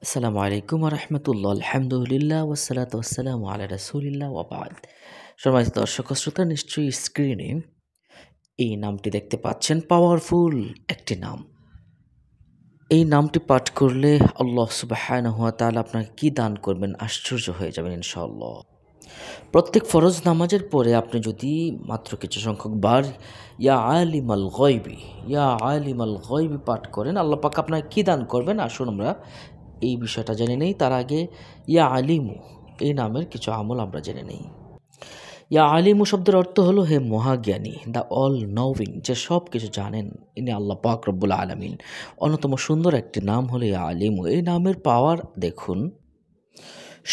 আসসালামু আলাইকুম রহমতুল্লাহ আলহামদুলিল্লাহ ওয়াসালাতু ওয়াসসালামু আলা রাসূলিল্লাহ ওয়া বাদ। সম্মানিত দর্শক ও শ্রোতা, নিশ্চয়ই স্ক্রিনে এই নামটি দেখতে পাচ্ছেন, পাওয়ারফুল একটি নাম। এই নামটি পাঠ করলে আল্লাহ সুবহানাহু ওয়া তাআলা আপনাকে কি দান করবেন, আশ্চর্য হয়ে যাবেন ইনশাআল্লাহ। প্রত্যেক ফরজ নামাজের পরে আপনি যদি মাত্র কিছু সংখ্যক বার ইয়া আলিমাল গায়বি, ইয়া আলিমাল গায়বি পাঠ করেন, আল্লাহ পাক আপনাকে কি দান করবেন, আসুন আমরা এই বিষয়টা জেনে নেই। তার আগে ইয়া আলিমু এই নামের কিছু আমল আমরা জেনে নেই। ইয়া আলিমু শব্দের অর্থ হলো হে মহাজ্ঞানী, দ্য অল নোয়িং, যে সব কিছু জানেন। ইনি আল্লাহ পাক রব্বুল আলামিন। অন্যতম সুন্দর একটি নাম হলো ইয়া আলিমু। এই নামের পাওয়ার দেখুন,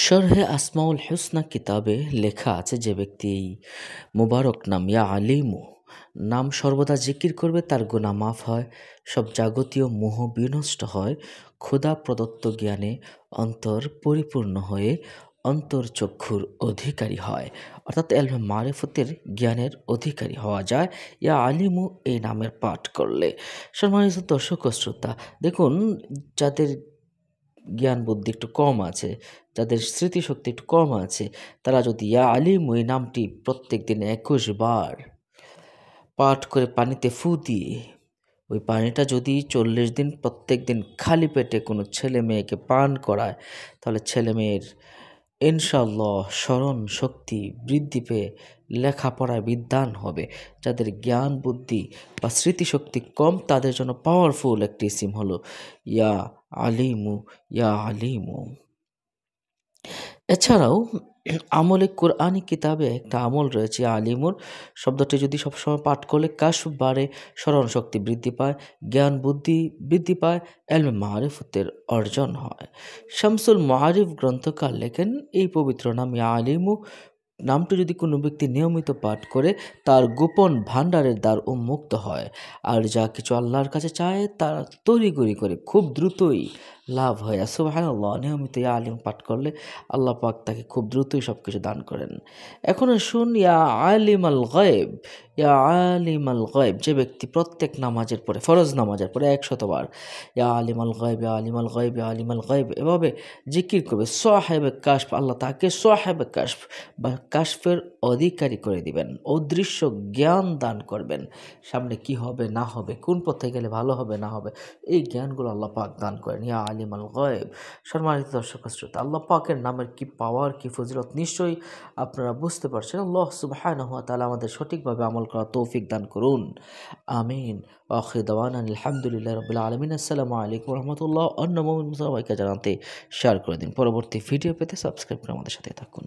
শরহে আসমাউল হুসনা কিতাবে লেখা আছে, যে ব্যক্তি এই মুবারক নাম ইয়া আলিমু নাম সর্বদা জিকির করবে, তার গুনাহ মাফ হয়, সব জাগতীয় মোহ বিনষ্ট হয়, খোদা প্রদত্ত জ্ঞানে অন্তর পরিপূর্ণ হয়ে অন্তর্চক্ষুর অধিকারী হয়, অর্থাৎ এলমে মারিফতের জ্ঞানের অধিকারী হওয়া যায় ইয়া আলিমু এই নামের পাঠ করলে। সম্মানিত দর্শক ও শ্রোতা, দেখুন, যাদের জ্ঞান বুদ্ধি একটু কম আছে, যাদের স্মৃতিশক্তি একটু কম আছে, তারা যদি ইয়া আলিমু এই নামটি প্রত্যেক দিন ২১ বার পাঠ করে পানিতে ফু দিয়ে ওই পানিটা যদি ৪০ দিন প্রত্যেক দিন খালি পেটে কোনো ছেলে মেয়েকে পান করায়, তাহলে ছেলে মেয়ের ইনশাআল্লাহ স্মরণ শক্তি বৃদ্ধি পেয়ে লেখাপড়ায় বিদ্বান হবে। যাদের জ্ঞান বুদ্ধি বা স্মৃতিশক্তি কম, তাদের জন্য পাওয়ারফুল একটি ইসিম হলো ইয়া আলিমু, ইয়া আলিমু। এছাড়াও আমলে কোরআনী কিতাবে একটা আমল রয়েছে আলিমুর শব্দটি যদি সবসময় পাঠ করলে কাশফ বাড়ে, স্মরণ শক্তি বৃদ্ধি পায়, জ্ঞান বুদ্ধি বৃদ্ধি পায়, এলমে মারিফতের অর্জন হয়। শামসুল মারিফ গ্রন্থকার লেখেন, এই পবিত্র নাম ইয়া আলিমু নামটি যদি কোনো ব্যক্তি নিয়মিত পাঠ করে, তার গোপন ভাণ্ডারের দ্বার উন্মুক্ত হয়, আর যা কিছু আল্লাহর কাছে চায় তার তড়িঘড়ি করে খুব দ্রুতই লাভ হয়। সুবহানাল্লাহ, নিয়মিত ইয়া আলিম পাঠ করলে আল্লাহ পাক তাকে খুব দ্রুতই সব কিছু দান করেন। এখন শুন ইয়া আলিম আল গায়েব, ইয়া আলিম আল গায়েব, যে ব্যক্তি প্রত্যেক নামাজের পরে, ফরজ নামাজের পরে ১০০ বার ইয়া আলিম আল গায়েব, ইয়া আলিম আল গায়েব, ইয়া আলিম আল গায়েব এভাবে জিকির করবে, সাহেবে কাশফ, আল্লাহ তাকে সাহেবে কাশফ বা কাশফের অধিকারী করে দিবেন, অদৃশ্য জ্ঞান দান করবেন। সামনে কি হবে না হবে, কোন পথে গেলে ভালো হবে না হবে, এই জ্ঞানগুলো আল্লাহ পাক দান করেন ইয়া আলিম আল গায়েব। সম্মানিত দর্শক শ্রোতা, আল্লাহ পাকের নামের কি পাওয়ার, কি ফজিলত নিশ্চয়ই আপনারা বুঝতে পারছেন। আল্লাহ সুবহানাহু ওয়া তাআলা আমাদের সঠিকভাবে আমল করার তৌফিক দান করুন, আমিন। আখির দাওয়ানা আলহামদুলিল্লাহি রাব্বিল আলামিন। আসসালামু আলাইকুম রাহমাতুল্লাহ। অন্য মুমিন সবাইকে জানাতে শেয়ার করে দিন। পরবর্তী ভিডিও পেতে সাবস্ক্রাইব করে আমাদের সাথে থাকুন।